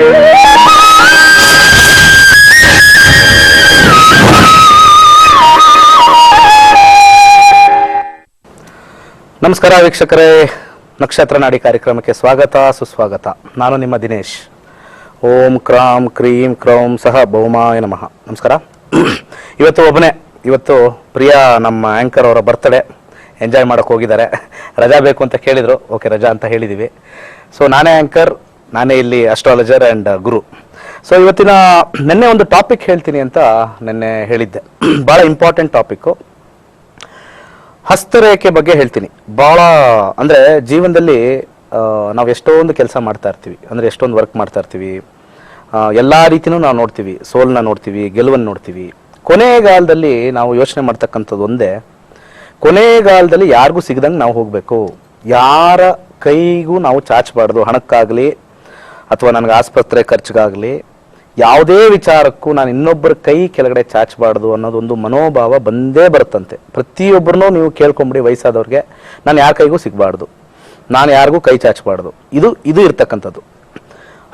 ನಮಸ್ಕಾರ ವೀಕ್ಷಕರೇ, ನಕ್ಷತ್ರ ನಾಡಿ ಕಾರ್ಯಕ್ರಮಕ್ಕೆ ಸ್ವಾಗತ ಸುಸ್ವಾಗತ. ನಾನು ನಿಮ್ಮ ದಿನೇಶ್. ಓಂ ಕ್ರಾಂ ಕ್ರೀಂ ಕ್ರೌಂ ಸಹ ಭೌಮಾಯ ನಮಃ. ನಮಸ್ಕಾರ. ಇವತ್ತು ಪ್ರಿಯಾ ನಮ್ಮ ಆ್ಯಂಕರ್ ಅವರ ಬರ್ತ್ಡೇ ಎಂಜಾಯ್ ಮಾಡೋಕ್ಕೆ ಹೋಗಿದ್ದಾರೆ. ರಜಾ ಬೇಕು ಅಂತ ಕೇಳಿದರು. ಓಕೆ, ರಜಾ ಅಂತ ಹೇಳಿದ್ದೀವಿ. ಸೊ ನಾನೇ ಆ್ಯಂಕರ್, ನಾನೇ ಇಲ್ಲಿ ಅಸ್ಟ್ರಾಲಜರ್ ಆ್ಯಂಡ್ ಗುರು. ಸೊ ನಿನ್ನೆ ಒಂದು ಟಾಪಿಕ್ ಹೇಳ್ತೀನಿ ಅಂತ ನಿನ್ನೆ ಹೇಳಿದ್ದೆ. ಭಾಳ ಇಂಪಾರ್ಟೆಂಟ್ ಟಾಪಿಕ್ಕು. ಹಸ್ತರೇಖೆ ಬಗ್ಗೆ ಹೇಳ್ತೀನಿ. ಭಾಳ ಅಂದರೆ ಜೀವನದಲ್ಲಿ ನಾವು ಎಷ್ಟೊಂದು ಕೆಲಸ ಮಾಡ್ತಾ ಇರ್ತೀವಿ, ಅಂದರೆ ಎಷ್ಟೊಂದು ವರ್ಕ್ ಮಾಡ್ತಾ ಇರ್ತೀವಿ. ಎಲ್ಲ ರೀತಿಯೂ ನಾವು ನೋಡ್ತೀವಿ. ಸೋಲ್ನ ನೋಡ್ತೀವಿ, ಗೆಲುವನ್ನು ನೋಡ್ತೀವಿ. ಕೊನೆಗಾಲದಲ್ಲಿ ನಾವು ಯೋಚನೆ ಮಾಡ್ತಕ್ಕಂಥದ್ದು ಒಂದೇ, ಕೊನೆಗಾಲದಲ್ಲಿ ಯಾರಿಗೂ ಸಿಗದಂಗೆ ನಾವು ಹೋಗಬೇಕು. ಯಾರ ಕೈಗೂ ನಾವು ಚಾಚಬಾರ್ದು. ಹಣಕ್ಕಾಗಲಿ ಅಥವಾ ನನಗೆ ಆಸ್ಪತ್ರೆ ಖರ್ಚಿಗಾಗಲಿ, ಯಾವುದೇ ವಿಚಾರಕ್ಕೂ ನಾನು ಇನ್ನೊಬ್ಬರ ಕೈ ಕೆಳಗಡೆ ಚಾಚಬಾರ್ದು ಅನ್ನೋದೊಂದು ಮನೋಭಾವ ಬಂದೇ ಬರುತ್ತಂತೆ. ಪ್ರತಿಯೊಬ್ಬರನ್ನೂ ನೀವು ಕೇಳ್ಕೊಂಬಿಡಿ, ವಯಸ್ಸಾದವ್ರಿಗೆ, ನಾನು ಯಾರ ಕೈಗೂ ಸಿಗಬಾರ್ದು, ನಾನು ಯಾರಿಗೂ ಕೈ ಚಾಚಬಾರ್ದು. ಇದು ಇರ್ತಕ್ಕಂಥದ್ದು.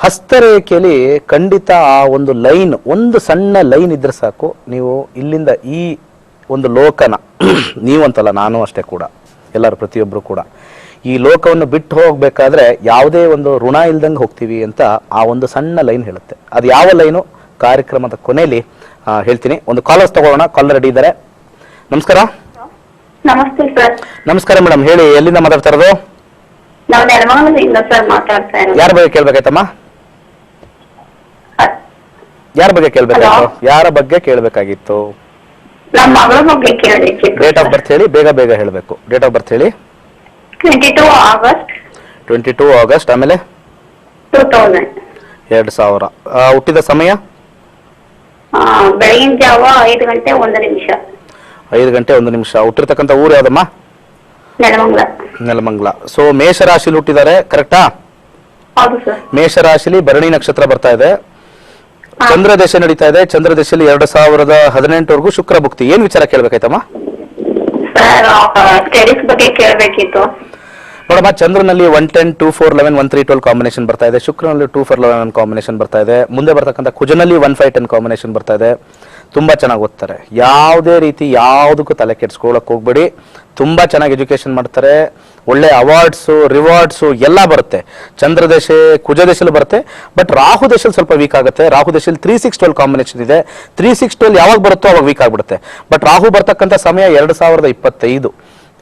ಹಸ್ತರೇಖೆಯಲ್ಲಿ ಖಂಡಿತ ಆ ಒಂದು ಲೈನ್, ಒಂದು ಸಣ್ಣ ಲೈನ್ ಇದ್ರೆ ಸಾಕು. ನೀವು ಇಲ್ಲಿಂದ ಈ ಒಂದು ಲೋಕನ, ನೀವಂತಲ್ಲ ನಾನು ಅಷ್ಟೇ ಕೂಡ, ಎಲ್ಲರೂ ಪ್ರತಿಯೊಬ್ಬರು ಕೂಡ ಈ ಲೋಕವನ್ನು ಬಿಟ್ಟು ಹೋಗಬೇಕಾದ್ರೆ ಯಾವುದೇ ಒಂದು ಋಣ ಇಲ್ದಂಗೆ ಹೋಗ್ತೀವಿ ಅಂತ ಆ ಒಂದು ಸಣ್ಣ ಲೈನ್ ಹೇಳುತ್ತೆ. ಅದು ಯಾವ ಲೈನು ಕಾರ್ಯಕ್ರಮದ ಕೊನೆಯಲ್ಲಿ ಹೇಳ್ತೀನಿ. ಒಂದು ಕಾಲರ್ಸ್ ತಗೊಳ್ಳೋಣ. ಕಾಲರ್ ರೆಡಿ ಇದ್ದಾರೆ. ನಮಸ್ಕಾರ. ನಮಸ್ತೆ ಸರ್. ನಮಸ್ಕಾರ ಮೇಡಮ್, ಹೇಳಿ, ಎಲ್ಲಿಂದ ಮಾತಾಡ್ತಾ ಇರೋದು? ನಾವು ನೆಲಮಂಗಲದಿಂದ ಸರ್ ಮಾತಾಡ್ತಾ ಇರೋದು. ಯಾರ ಬಗ್ಗೆ ಕೇಳ್ಬೇಕಾಯ್ತಮ್ಮ? ಯಾರ ಬಗ್ಗೆ ಕೇಳ್ಬೇಕಾಯ್ತು? ಯಾರ ಬಗ್ಗೆ ಕೇಳ್ಬೇಕಾಗಿತ್ತು? ನಮ್ಮ ಮಗಳ ಬಗ್ಗೆ ಕೇಳಬೇಕಿತ್ತು. ಡೇಟ್ ಆಫ್ ಬರ್ತ್ ಹೇಳಿ, ಬೇಗ ಬೇಗ ಹೇಳಬೇಕು. ಡೇಟ್ ಆಫ್ ಬರ್ತ್ ಹೇಳಿ. 22 ಆಗಸ್ಟ್ 22 ಆಗಸ್ಟ್. ಆಮೇಲೆ 2000. 2000. ಹುಟ್ಟಿದ ಸಮಯ? ಬೆಳಗಿನ ಜಾವ 5 ಗಂಟೆ 1 ನಿಮಿಷ. 5 ಗಂಟೆ 1 ನಿಮಿಷ. ಹುಟ್ಟಿರ್ತಕ್ಕಂಥ ಊರು ಯಾವ್ದಮ್ಮ? ನೆಲಮಂಗಲ. ನೆಲಮಂಗಲ. ಸೊ ಮೇಷರಾಶಿಲಿ ಹುಟ್ಟಿದ್ದಾರೆ, ಕರೆಕ್ಟಾ? ಹೌದು ಸರ್. ಮೇಷರಾಶಿಲಿ ಭರಣಿ ನಕ್ಷತ್ರ ಬರ್ತಾ ಇದೆ. ಚಂದ್ರ ದಶೆ ನಡೀತಾ ಇದೆ. ಚಂದ್ರ ದಶೆಯಲ್ಲಿ 2018 ಶುಕ್ರ ಭುಕ್ತಿ. ಏನ್ ವಿಚಾರ ಕೇಳ್ಬೇಕಾಯ್ತಮ್ಮ? ಸರ್, ಸ್ಟಡೀಸ್ ಬಗ್ಗೆ ಕೇಳಬೇಕಿತ್ತು. ನೋಡಮ್ಮ, ಚಂದ್ರನಲ್ಲಿ 110, 2, 4, 11, 1, 3, 12 ಕಾಂಬಿನೇಷನ್ ಬರ್ತಾ ಇದೆ. ಶುಕ್ರನಲ್ಲಿ 2, 4, 11 ಕಾಂಬಿನೇಷನ್ ಬರ್ತಾ ಇದೆ. ಮುಂದೆ ಬರ್ತಕ್ಕಂಥ ಕುಜನಲ್ಲಿ 1, 5, 10 ಕಾಂಬಿನೇಷನ್ ಬರ್ತಾ ಇದೆ. ತುಂಬಾ ಚೆನ್ನಾಗಿ ಓದ್ತಾರೆ. ಯಾವುದೇ ರೀತಿ ಯಾವುದಕ್ಕೂ ತಲೆ ಕೆಡ್ಸ್ಕೊಳಕ್ ಹೋಗ್ಬೇಡಿ. ತುಂಬಾ ಚೆನ್ನಾಗಿ ಎಜುಕೇಶನ್ ಮಾಡ್ತಾರೆ. ಒಳ್ಳೆ ಅವಾರ್ಡ್ಸು, ರಿವಾರ್ಡ್ಸು ಎಲ್ಲ ಬರುತ್ತೆ. ಚಂದ್ರ ದಶೆ, ಕುಜ ದಶೆಲು ಬರುತ್ತೆ. ಬಟ್ ರಾಹು ದಶೆಲ್ ಸ್ವಲ್ಪ ವೀಕ್ ಆಗುತ್ತೆ. ರಾಹು ದಶೆಲ್ 3, 6, 12 ಕಾಂಬಿನೇಷನ್ ಇದೆ. 3, 6, 12 ಯಾವಾಗ ಬರುತ್ತೋ ಅವಾಗ ವೀಕ್ ಆಗ್ಬಿಡುತ್ತೆ. ಬಟ್ ರಾಹು ಬರ್ತಕ್ಕಂಥ ಸಮಯ 2025.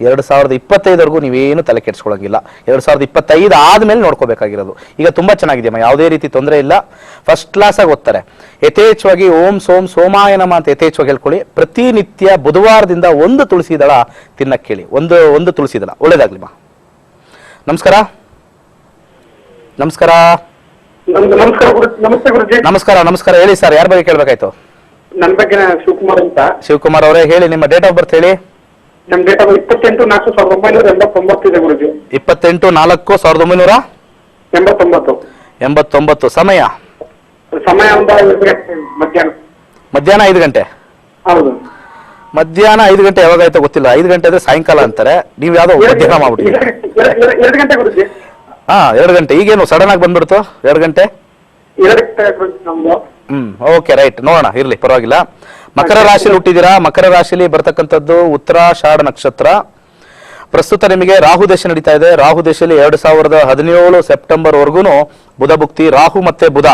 2025ವರೆಗೂ ನೀವೇನು ತಲೆ ಕೆಡ್ಸ್ಕೊಳಂಗಿಲ್ಲ. 2025 ಆದ್ಮೇಲೆ ನೋಡ್ಕೋಬೇಕಾಗಿರೋದು. ಈಗ ತುಂಬಾ ಚೆನ್ನಾಗಿದೆಯಮ್ಮ, ಯಾವುದೇ ರೀತಿ ತೊಂದರೆ ಇಲ್ಲ. ಫಸ್ಟ್ ಕ್ಲಾಸ್ ಆಗಿ ಓದ್ತಾರೆ. ಯಥೇಚ್ಛವಾಗಿ ಓಂ ಸೋಂ ಸೋಮಾಯ ನಮಃ ಅಂತ ಯಥೇಚ್ಛವಾಗಿ ಹೇಳ್ಕೊಳ್ಳಿ. ಪ್ರತಿನಿತ್ಯ ಬುಧವಾರದಿಂದ ಒಂದು ತುಳಸಿ ದಳ ತಿನ್ನಕ್ಕೆ ಹೇಳಿ. ಒಂದು ತುಳಸಿ ದಳ. ಒಳ್ಳೇದಾಗ್ಲಿಮ್ಮ. ನಮಸ್ಕಾರ. ನಮಸ್ಕಾರ. ನಮಸ್ಕಾರ. ನಮಸ್ಕಾರ. ಹೇಳಿ ಸರ್, ಯಾರ ಬಗ್ಗೆ ಕೇಳ್ಬೇಕಾಯ್ತು? ನನ್ನ ಬಗ್ಗೆ ಶಿವಕುಮಾರ್ ಅಂತ. ಶಿವಕುಮಾರ್ ಅವರೇ, ಹೇಳಿ, ನಿಮ್ಮ ಡೇಟ್ ಆಫ್ ಬರ್ತ್ ಹೇಳಿ. ನಮ್ಮ ಡೇಟ್ ಆಫ್ 28/4/1989 ಇದೆ ಗುರುಜಿ. 28/4/1989. ಸಮಯ? ಸಮಯ ಮಧ್ಯಾಹ್ನ 5 ಗಂಟೆ. ಹೌದು. ಮಧ್ಯಾಹ್ನ 5 ಗಂಟೆ ಯಾವಾಗಾಯ್ತೋ ಗೊತ್ತಿಲ್ಲ. 5 ಗಂಟೆ ಅಂದ್ರೆ ಸಾಯಂಕಾಲ ಅಂತಾರೆ. ನೀವು ಯಾವ್ದೋ ಮಧ್ಯಾಹ್ನ ಮಾಡ್ಬಿಟ್ಟಿದ್ದೀರಿ. 2 ಗಂಟೆ ಗುರುಜಿ. 2 ಗಂಟೆ. ಈಗೇನು ಸಡನ್ ಆಗಿ ಬಂದ್ಬಿಡ್ತು 2 ಗಂಟೆ? 2 ಗಂಟೆ ನಮ್ದು. Okay, right. ನೋಡೋಣ, ಇರ್ಲಿ, ಪರವಾಗಿಲ್ಲ. ಮಕರ ರಾಶಿಲಿ ಹುಟ್ಟಿದ್ದೀರಾ. ಮಕರ ರಾಶಿಲಿ ಬರ್ತಕ್ಕಂಥದ್ದು ಉತ್ತರಾಷಾಢ ನಕ್ಷತ್ರ. ಪ್ರಸ್ತುತ ನಿಮಗೆ ರಾಹು ದಶೆ ನಡೀತಾ ಇದೆ. ರಾಹು ದಶೆಯಲ್ಲಿ 2017 ಸೆಪ್ಟೆಂಬರ್ ವರ್ಗು ಬುಧ ಭುಕ್ತಿ. ರಾಹು ಮತ್ತೆ ಬುಧ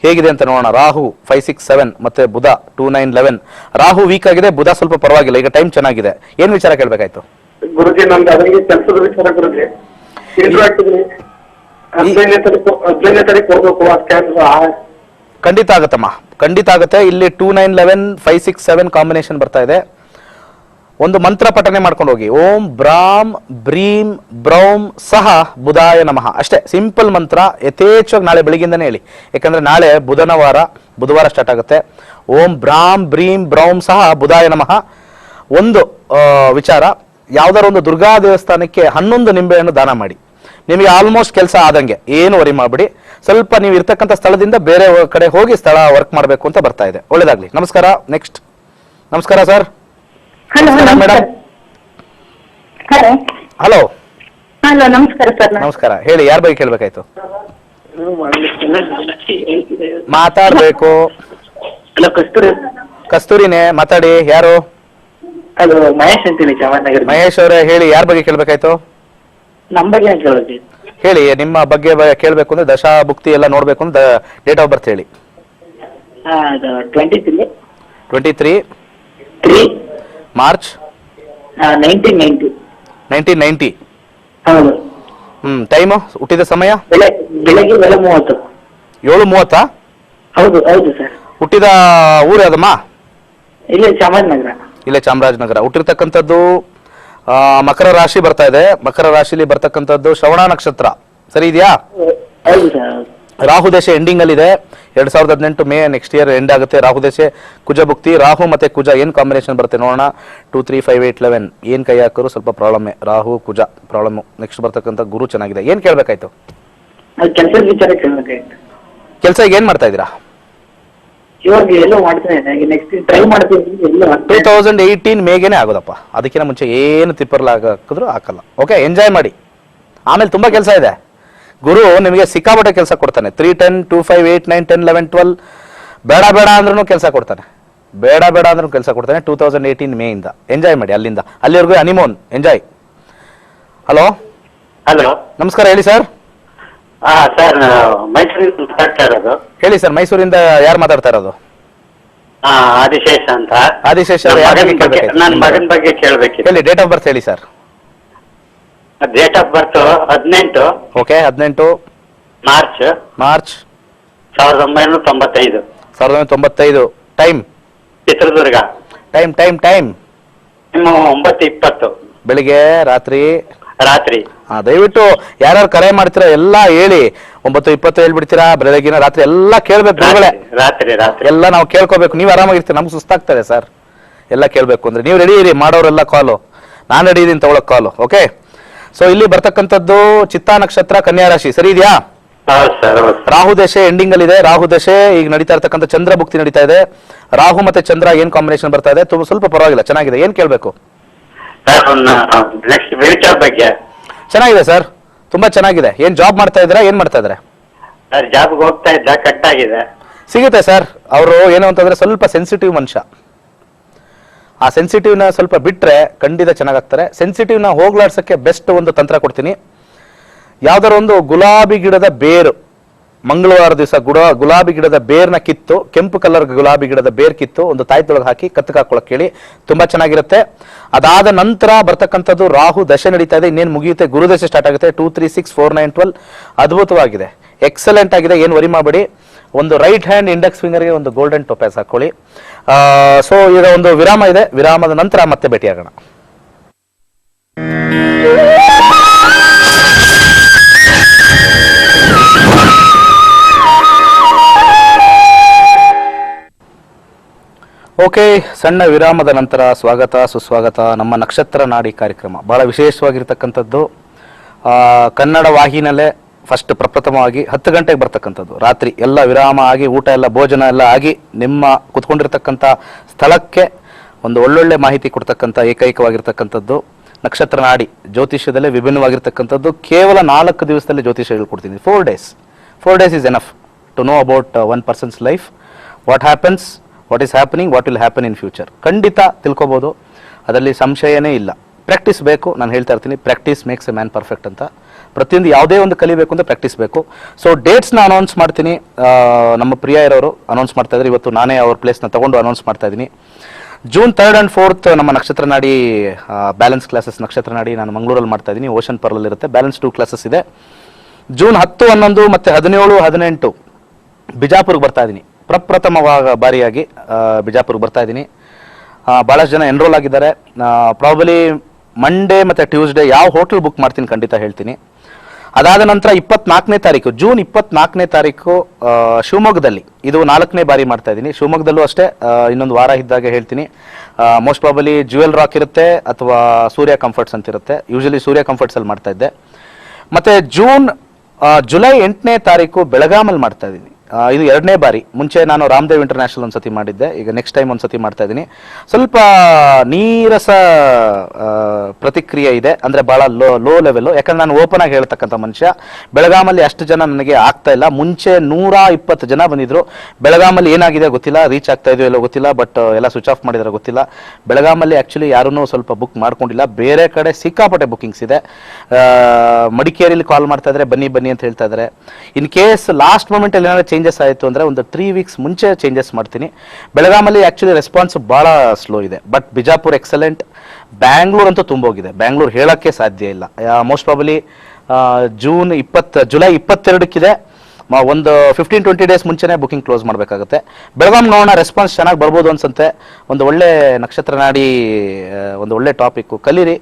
ಹೇಗಿದೆ ಅಂತ ನೋಡೋಣ. ರಾಹು 5, 6, 7 ಮತ್ತೆ ಬುಧ 2, 9, 11. ರಾಹು ವೀಕ್ ಆಗಿದೆ, ಬುಧ ಸ್ವಲ್ಪ ಪರವಾಗಿಲ್ಲ. ಈಗ ಟೈಮ್ ಚೆನ್ನಾಗಿದೆ. ಏನ್ ವಿಚಾರ ಕೇಳ್ಬೇಕಾಯ್ತು? ಗುರುಜಿ, ನಂದು ಅದಕ್ಕೆ ಕೆಲಸದ ವಿಚಾರ ಗುರುಜಿ. ಖಂಡಿತ ಆಗತ್ತಮ್ಮ, ಖಂಡಿತ ಆಗುತ್ತೆ. ಇಲ್ಲಿ 2, 9, 11, 5, 6, 7 ಕಾಂಬಿನೇಷನ್ ಬರ್ತಾ ಇದೆ. ಒಂದು ಮಂತ್ರ ಪಠನೆ ಮಾಡ್ಕೊಂಡು ಹೋಗಿ. ಓಂ ಬ್ರಾಂ ಬ್ರೀಂ ಬ್ರೌಂ ಸಹ ಬುಧಾಯ ನಮಃ. ಅಷ್ಟೇ, ಸಿಂಪಲ್ ಮಂತ್ರ. ಯಥೇಚ್ಛವಾಗಿ ನಾಳೆ ಬೆಳಿಗ್ಗೆಯಿಂದನೇ ಹೇಳಿ. ಯಾಕಂದ್ರೆ ನಾಳೆ ಬುಧವಾರ ಸ್ಟಾರ್ಟ್ ಆಗುತ್ತೆ. ಓಂ ಬ್ರಾಂ ಬ್ರೀಂ ಬ್ರೌಂ ಸಹ ಬುಧಾಯ ನಮಃ. ಒಂದು ವಿಚಾರ, ಯಾವ್ದಾರ ಒಂದು ದುರ್ಗಾ ದೇವಸ್ಥಾನಕ್ಕೆ 11 ನಿಂಬೆಹಣ್ಣು ದಾನ ಮಾಡಿ. ನಿಮಗೆ ಆಲ್ಮೋಸ್ಟ್ ಕೆಲಸ ಆದಂಗೆ. ಏನು ವರಿ ಮಾಡಬೇಡಿ. ಸ್ವಲ್ಪ ನೀವು ಇರ್ತಕ್ಕಂಥ ಸ್ಥಳದಿಂದ ಬೇರೆ ಕಡೆ ಹೋಗಿ ಸ್ಥಳ ವರ್ಕ್ ಮಾಡಬೇಕು ಅಂತ ಬರ್ತಾ ಇದೆ. ಒಳ್ಳೇದಾಗ್ಲಿ. ನಮಸ್ಕಾರ. ನೆಕ್ಸ್ಟ್. ನಮಸ್ಕಾರ sir. Madam. Hello. Hello. Hello, ನಮಸ್ಕಾರ ಸರ್. ನಮಸ್ಕಾರ. ಹೇಳಿ, ಯಾರ ಬಗ್ಗೆ ಕೇಳ್ಬೇಕಾಯ್ತು? ಮಾತಾಡ್ಬೇಕು. ಹಲೋ ಕಸ್ತೂರಿ. ಕಸ್ತೂರಿನೇ ಮಾತಾಡಿ. ಯಾರು? ಅದು ಮಹೇಶ್ ಅಂತೇಳಿ ಚಾಮರಾಜನಗರ. ಮಹೇಶ್ ಅವರೇ ಹೇಳಿ, ಯಾರ ಬಗ್ಗೆ ಕೇಳ್ಬೇಕಾಯ್ತು? ನಮ್ಮ ಬಗ್ಗೆ ಕೇಳೋದು. ಹೇಳಿ, ನಿಮ್ಮ ಬಗ್ಗೆ ಕೇಳಬೇಕು ಅಂದ್ರೆ ದಶಾ ಭುಕ್ತಿ ಎಲ್ಲ ನೋಡ್ಬೇಕು ಅಂದ್ರೆ ಡೇಟ್ ಆಫ್ ಬರ್ತ್ ಹೇಳಿ. 23 23 ಮಾರ್ಚ್ 1990. ಹೌದು. ಟೈಮು, ಹುಟ್ಟಿದ ಸಮಯ? ಬೆಳಗ್ಗೆ 7:30. 7:30. ಹೌದು ಹೌದು ಸರ್. ಹುಟ್ಟಿದ ಊರು ಯಾವ್ದಮ್ಮ? ಇಲ್ಲೇ ಚಾಮರಾಜನಗರ. ಇಲ್ಲೇ ಚಾಮರಾಜನಗರ. ಹುಟ್ಟಿರ್ತಕ್ಕಂಥದ್ದು ಮಕರ ರಾಶಿ ಬರ್ತಾ ಇದೆ. ಮಕರ ರಾಶಿಲಿ ಬರ್ತಕ್ಕಂಥದ್ದು ಶ್ರವಣ ನಕ್ಷತ್ರ, ಸರಿ ಇದೆಯಾ? ಹೌದು ಸರ್. ರಾಹು ದೇಶ ಎಂಡಿಂಗ್ ಅಲ್ಲಿ ಇದೆ. 2018 ಮೇ ನೆಕ್ಸ್ಟ್ ಇಯರ್ ಎಂಡ್ ಆಗುತ್ತೆ. ರಾಹು ದೇಶ ಕುಜ ಭುಕ್ತಿ. ರಾಹು ಮತ್ತೆ ಕುಜ ಏನ್ ಕಾಂಬಿನೇಷನ್ ಬರುತ್ತೆ ನೋಡೋಣ. 2 3 5 8 11 ಏನ್ ಕೈ ಹಾಕೋರು ಸ್ವಲ್ಪ ಪ್ರಾಬ್ಲಮ್. ರಾಹು ಕುಜ ಪ್ರಾಬ್ಲಮ್. ನೆಕ್ಸ್ಟ್ ಬರ್ತಕ್ಕಂಥ ಗುರು ಚೆನ್ನಾಗಿದೆ. ಏನ್ ಕೇಳ್ಬೇಕಾಯ್ತು? ಕೆಲಸದ ವಿಚಾರ ಕೇಳಬೇಕಾಯ್ತು. ಕೆಲಸ ಈಗ ಏನ್ ಮಾಡ್ತಾ ಇದ್ದೀರಾ? ಇವಾಗ ಎಲ್ಲೋ ಮಾಡ್ತಾ ಇದ್ದೆ. ನೆಕ್ಸ್ಟ್ ಟ್ರೈ ಮಾಡ್ತೀನಿ. 2018 ಮೇಗೆನೆ ಆಗೋದಪ್ಪ. ಅದಕ್ಕಿಂತ ಮುಂಚೆ ಏನು ಹಾಕಿದ್ರು ಹಾಕಲ್ಲ. ಓಕೆ, ಎಂಜಾಯ್ ಮಾಡಿ. ಆಮೇಲೆ ತುಂಬಾ ಕೆಲಸ ಇದೆ. ಗುರು ನಿಮಗೆ ಸಿಕ್ಕಾಪಟ್ಟೆ ಕೆಲಸ ಕೊಡ್ತಾನೆ. 3 10 2 5 8 9 10 11 12 ಬೇಡ ಬೇಡ ಅಂದ್ರೂ ಕೆಲಸ ಕೊಡ್ತಾನೆ. ಬೇಡ ಬೇಡ ಅಂದ್ರೂ ಕೆಲಸ ಕೊಡ್ತಾನೆ. 2018 ಮೇ ಇಂದ ಎಂಜಾಯ್ ಮಾಡಿ. ಅಲ್ಲಿವರೆಗೂ ಹನಿಮೂನ್ ಎಂಜಾಯ್. ಹಲೋ ಹಲೋ, ನಮಸ್ಕಾರ, ಹೇಳಿ ಸರ್. ಸರ್ ಮೈಸೂರಿಂದ ಮಾತಾಡ್ತಾ ಇರೋದು. ಹೇಳಿ ಸರ್, ಮೈಸೂರಿಂದ ಯಾರು ಮಾತಾಡ್ತಾ ಇರೋದು? ಆದಿಶೇಷ ಅಂತ. ಆದಿಶೇಷ ಅವ್ರು ಯಾರ ಬಗ್ಗೆ ಕೇಳ್ಬೇಕಾಯ್ತು? ನನ್ನ ಮಗನ ಬಗ್ಗೆ ಕೇಳಬೇಕಿತ್ತು. ಹೇಳಿ, ಡೇಟ್ ಆಫ್ ಬರ್ತ್ ಹೇಳಿ sir. Date of birth 18 okay, 18 March March 1995. 1995. Time? Chitradurga. Time time time ನಿಮ್ಮ 9:20 ಬೆಳಿಗ್ಗೆ, ರಾತ್ರಿ? ರಾತ್ರಿ. ದಯವಿಟ್ಟು ಯಾರ್ಯಾರು ಕರೆ ಮಾಡ್ತೀರಾ ಎಲ್ಲ ಹೇಳಿ. 9:20 ಹೇಳ್ಬಿಡ್ತೀರಾ, ಬೆಳಗಿನ ರಾತ್ರಿ ಎಲ್ಲ ಕೇಳ್ಬೇಕು. ರಾತ್ರಿ ರಾತ್ರಿ ಎಲ್ಲ ನಾವು ಕೇಳ್ಕೋಬೇಕು. ನೀವು ಆರಾಮಾಗಿರ್ತೀರಿ, ನಮ್ಗೆ ಸುಸ್ತಾಗ್ತದೆ ಸರ್ ಎಲ್ಲ ಕೇಳ್ಬೇಕು ಅಂದ್ರೆ. ನೀವು ರೆಡಿ ಇರಿ, ಮಾಡೋರೆಲ್ಲ ಕಾಲು. ನಾನು ರೆಡಿ ಇದೀನಿ ತಗೊಳಕ್ ಕಾಲು. ಓಕೆ, ಸೊ ಇಲ್ಲಿ ಬರ್ತಕ್ಕಂಥದ್ದು ಚಿತ್ತಾ ನಕ್ಷತ್ರ, ಕನ್ಯಾ ರಾಶಿ, ಸರಿ ಇದೆಯಾ? ಹೌದು ಸರ್. ರಾಹು ದಶೆ ಎಂಡಿಂಗ್ ಅಲ್ಲಿ ಇದೆ. ರಾಹು ದಶೆ ಈಗ ನಡೀತಾ ಇರ್ತಕ್ಕಂಥ ಚಂದ್ರ ಭುಕ್ತಿ ನಡೀತಾ ಇದೆ. ರಾಹು ಮತ್ತೆ ಚಂದ್ರ ಏನ್ ಕಾಂಬಿನೇಷನ್ ಬರ್ತಾ ಇದೆ? ಸ್ವಲ್ಪ ಪರವಾಗಿಲ್ಲ, ಚೆನ್ನಾಗಿದೆ. ಏನ್ ಕೇಳ್ಬೇಕು? ನೆಕ್ಸ್ಟ್ ಫ್ಯೂಚರ್ ಬಗ್ಗೆ. ಚೆನ್ನಾಗಿದೆ ಸರ್, ತುಂಬಾ ಚೆನ್ನಾಗಿದೆ. ಏನ್ ಜಾಬ್ ಮಾಡ್ತಾ ಇದ್ದೀರಾ? ಏನ್ ಮಾಡ್ತಾ ಇದಾರೆ? ಸರ್ ಜಾಬ್ಗೆ ಹೋಗ್ತಾ ಇದ್ದ, ಕಟ್ ಆಗಿದೆ. ಸಿಗುತ್ತೆ ಸರ್. ಅವರು ಏನು ಅಂತಂದ್ರೆ ಸ್ವಲ್ಪ ಸೆನ್ಸಿಟಿವ್ ಮನುಷ್ಯ. ಆ ಸೆನ್ಸಿಟಿವ್ನ ಸ್ವಲ್ಪ ಬಿಟ್ರೆ ಖಂಡಿತ ಚೆನ್ನಾಗಾಗ್ತಾರೆ. ಸೆನ್ಸಿಟಿವ್ನ ಹೋಗ್ಲಾಡ್ಸಕ್ಕೆ ಬೆಸ್ಟ್ ಒಂದು ತಂತ್ರ ಕೊಡ್ತೀನಿ. ಯಾವ್ದಾರ ಒಂದು ಗುಲಾಬಿ ಗಿಡದ ಬೇರು, ಮಂಗಳವಾರ ದಿವಸ ಗುಲಾಬಿ ಗಿಡದ ಬೇರ್ನ ಕಿತ್ತು, ಕೆಂಪು ಕಲರ್ ಗುಲಾಬಿ ಗಿಡದ ಬೇರ್ ಕಿತ್ತು ಒಂದು ತಾಯ್ತೊಳಗೆ ಹಾಕಿ ಕತ್ತಕ್ಕೆ ಹಾಕೊಳಕ್ ಹೇಳಿ, ತುಂಬಾ ಚೆನ್ನಾಗಿರುತ್ತೆ. ಅದಾದ ನಂತರ ಬರ್ತಕ್ಕಂಥದ್ದು ರಾಹು ದಶೆ ನಡೀತಾ ಇದೆ, ಇನ್ನೇನು ಮುಗಿಯುತ್ತೆ. ಗುರುದಶೆ ಸ್ಟಾರ್ಟ್ ಆಗುತ್ತೆ. 2 3 6 4 9 12 ಅದ್ಭುತವಾಗಿದೆ, ಎಕ್ಸಲೆಂಟ್ ಆಗಿದೆ. ಏನು ವರಿ ಮಾಡಬೇಡಿ. ಒಂದು ರೈಟ್ ಹ್ಯಾಂಡ್ ಇಂಡೆಕ್ಸ್ ಫಿಂಗರ್ಗೆ ಒಂದು ಗೋಲ್ಡನ್ ಟೋಪ್ಯಾಸ್ ಹಾಕೊಳ್ಳಿ. ಸೊ ಈಗ ಒಂದು ವಿರಾಮ ಇದೆ. ವಿರಾಮದ ನಂತರ ಮತ್ತೆ ಭೇಟಿಯಾಗೋಣ. ಓಕೆ, ಸಣ್ಣ ವಿರಾಮದ ನಂತರ ಸ್ವಾಗತ ಸುಸ್ವಾಗತ. ನಮ್ಮ ನಕ್ಷತ್ರ ನಾಡಿ ಕಾರ್ಯಕ್ರಮ ಬಹಳ ವಿಶೇಷವಾಗಿರ್ತಕ್ಕಂಥದ್ದು. ಕನ್ನಡ ವಾಹಿನಲ್ಲೇ ಫಸ್ಟ್ ಪ್ರಪ್ರಥಮವಾಗಿ 10 ಗಂಟೆಗೆ ಬರ್ತಕ್ಕಂಥದ್ದು. ರಾತ್ರಿ ಎಲ್ಲ ವಿರಾಮ ಆಗಿ, ಊಟ ಎಲ್ಲ ಭೋಜನ ಎಲ್ಲ ಆಗಿ, ನಿಮ್ಮ ಕುತ್ಕೊಂಡಿರ್ತಕ್ಕಂಥ ಸ್ಥಳಕ್ಕೆ ಒಂದು ಒಳ್ಳೊಳ್ಳೆ ಮಾಹಿತಿ ಕೊಡ್ತಕ್ಕಂಥ ಏಕೈಕವಾಗಿರ್ತಕ್ಕಂಥದ್ದು ನಕ್ಷತ್ರ ನಾಡಿ. ಜ್ಯೋತಿಷ್ಯದಲ್ಲೇ ವಿಭಿನ್ನವಾಗಿರ್ತಕ್ಕಂಥದ್ದು. ಕೇವಲ 4 ದಿವಸದಲ್ಲಿ ಜ್ಯೋತಿಷ್ಯ ಹೇಳ್ಕೊಡ್ತೀನಿ. 4 days. 4 days is enough to know about one person's life, what happens, what is happening, what will happen in future. ಖಂಡಿತ ತಿಳ್ಕೊಬೋದು, ಅದರಲ್ಲಿ ಸಂಶಯನೇ ಇಲ್ಲ. ಪ್ರಾಕ್ಟೀಸ್ ಬೇಕು. ನಾನು ಹೇಳ್ತಾ ಇರ್ತೀನಿ, practice makes A man perfect ಅಂತ. ಪ್ರತಿಯೊಂದು ಯಾವುದೇ ಒಂದು ಕಲಿಬೇಕು ಅಂತ ಪ್ರಾಕ್ಟೀಸ್ ಬೇಕು. ಸೊ ಡೇಟ್ಸ್ನ ಅನೌನ್ಸ್ ಮಾಡ್ತೀನಿ. ನಮ್ಮ ಪ್ರಿಯ ಇರೋರು ಅನೌನ್ಸ್ ಮಾಡ್ತಾ ಇದ್ದಾರೆ. ಇವತ್ತು ನಾನೇ ಅವ್ರ ಪ್ಲೇಸ್ನ ತಗೊಂಡು ಅನೌನ್ಸ್ ಮಾಡ್ತಾ ಇದ್ದೀನಿ. June 3rd and 4th ನಮ್ಮ ನಕ್ಷತ್ರ ನಾಡಿ ಬ್ಯಾಲೆನ್ಸ್ ಕ್ಲಾಸಸ್ ನಕ್ಷತ್ರ ನಾಡಿ ನಾನು ಮಂಗಳೂರಲ್ಲಿ ಮಾಡ್ತಾ ಇದ್ದೀನಿ. ಓಷನ್ ಪರ್ಲಲ್ಲಿ ಇರುತ್ತೆ. ಬ್ಯಾಲೆನ್ಸ್ 2 ಕ್ಲಾಸಸ್ ಇದೆ. June 10, 11 ಮತ್ತೆ 17, 18 ಬಿಜಾಪುರ್ಗೆ ಬರ್ತಾ ಇದ್ದೀನಿ. ಬಾರಿಯಾಗಿ ಬಿಜಾಪುರ್ಗೆ ಬರ್ತಾ ಇದ್ದೀನಿ. ಭಾಳಷ್ಟು ಜನ ಎನ್ರೋಲ್ ಆಗಿದ್ದಾರೆ. ಪ್ರಾಬಲಿ ಮಂಡೇ ಮತ್ತು ಟ್ಯೂಸ್ಡೇ ಯಾವ ಹೋಟೆಲ್ ಬುಕ್ ಮಾಡ್ತೀನಿ ಖಂಡಿತ ಹೇಳ್ತೀನಿ. ಅದಾದ ನಂತರ 24ನೇ ತಾರೀಕು, ಜೂನ್ 24ನೇ ತಾರೀಕು ಶಿವಮೊಗ್ಗದಲ್ಲಿ, ಇದು 4ನೇ ಬಾರಿ ಮಾಡ್ತಾ ಇದ್ದೀನಿ. ಶಿವಮೊಗ್ಗದಲ್ಲೂ ಅಷ್ಟೇ ಇನ್ನೊಂದು ವಾರ ಇದ್ದಾಗ ಹೇಳ್ತೀನಿ. ಮೋಸ್ಟ್ ಪ್ರಾಬಲಿ ಜ್ಯುವೆಲ್ ರಾಕ್ ಇರುತ್ತೆ ಅಥವಾ ಸೂರ್ಯ ಕಂಫರ್ಟ್ಸ್ ಅಂತ ಇರುತ್ತೆ. ಯೂಶಲಿ ಸೂರ್ಯ ಕಂಫರ್ಟ್ಸಲ್ಲಿ ಮಾಡ್ತಾ ಇದ್ದೆ. ಮತ್ತು ಜುಲೈ 8ನೇ ತಾರೀಕು ಬೆಳಗಾಮಲ್ಲಿ ಮಾಡ್ತಾ ಇದ್ದೀನಿ. ಇದು 2ನೇ ಬಾರಿ. ಮುಂಚೆ ನಾನು ರಾಮದೇವ್ ಇಂಟರ್ನ್ಯಾಷನಲ್ ಒಂದ್ಸತಿ ಮಾಡಿದ್ದೆ, ಈಗ ನೆಕ್ಸ್ಟ್ ಟೈಮ್ ಒಂದ್ಸತಿ ಮಾಡ್ತಾ ಇದ್ದೀನಿ. ಸ್ವಲ್ಪ ನೀರಸ ಪ್ರತಿಕ್ರಿಯೆ ಇದೆ, ಅಂದರೆ ಭಾಳ ಲೋ ಲೆವೆಲ್ಲು. ಯಾಕಂದ್ರೆ ನಾನು ಓಪನ್ ಆಗಿ ಹೇಳ್ತಕ್ಕಂಥ ಮನುಷ್ಯ. ಬೆಳಗಾಮಲ್ಲಿ ಅಷ್ಟು ಜನ ನನಗೆ ಆಗ್ತಾ ಇಲ್ಲ. ಮುಂಚೆ 120 ಜನ ಬಂದಿದ್ರು. ಬೆಳಗಾಮಲ್ಲಿ ಏನಾಗಿದೆ ಗೊತ್ತಿಲ್ಲ, ರೀಚ್ ಆಗ್ತಾ ಇದೆಯೋ ಎಲ್ಲೋ ಗೊತ್ತಿಲ್ಲ, ಬಟ್ ಎಲ್ಲ ಸ್ವಿಚ್ ಆಫ್ ಮಾಡಿದಾರೆ ಗೊತ್ತಿಲ್ಲ. ಬೆಳಗಾಮಲ್ಲಿ ಆ್ಯಕ್ಚುಲಿ ಯಾರೂ ಸ್ವಲ್ಪ ಬುಕ್ ಮಾಡ್ಕೊಂಡಿಲ್ಲ. ಬೇರೆ ಕಡೆ ಸಿಕ್ಕಾಪಟ್ಟೆ ಬುಕಿಂಗ್ಸ್ ಇದೆ. ಮಡಿಕೇರಿಯಲ್ಲಿ ಕಾಲ್ ಮಾಡ್ತಾ ಇದ್ದಾರೆ, ಬನ್ನಿ ಬನ್ನಿ ಅಂತ ಹೇಳ್ತಾ ಇದ್ದಾರೆ. ಇನ್ ಕೇಸ್ ಲಾಸ್ಟ್ ಮೂಮೆಂಟಲ್ಲಿ ಏನಾದ್ರು ಚೇಂಜಸ್ ಆಯಿತು ಅಂದರೆ ಒಂದು 3 ವೀಕ್ಸ್ ಮುಂಚೆ ಚೇಂಜಸ್ ಮಾಡ್ತೀನಿ. ಬೆಳಗಾಮಲ್ಲಿ ಆ್ಯಕ್ಚುಲಿ ರೆಸ್ಪಾನ್ಸ್ ಭಾಳ ಸ್ಲೋ ಇದೆ, ಬಟ್ ಬಿಜಾಪುರ್ ಎಕ್ಸಲೆಂಟ್. ಬ್ಯಾಂಗ್ಳೂರ್ ಅಂತೂ ತುಂಬೋಗಿದೆ. ಬ್ಯಾಂಗ್ಳೂರ್ ಹೇಳೋಕ್ಕೆ ಸಾಧ್ಯ ಇಲ್ಲ. ಮೋಸ್ಟ್ ಪ್ರಾಬಲಿ ಜುಲೈ 22ಕ್ಕಿದೆ. ಒಂದು 15-20 ಡೇಸ್ ಮುಂಚೆನೇ ಬುಕಿಂಗ್ ಕ್ಲೋಸ್ ಮಾಡಬೇಕಾಗುತ್ತೆ. ಬೆಳಗಾಂ ನೋಡೋಣ, ರೆಸ್ಪಾನ್ಸ್ ಚೆನ್ನಾಗಿ ಬರ್ಬೋದು ಅನ್ಸುತ್ತೆ. ಒಂದು ಒಳ್ಳೆ ನಕ್ಷತ್ರ ನಾಡಿ, ಒಂದು ಒಳ್ಳೆ ಟಾಪಿಕ್ಕು ಕಲೀರಿ.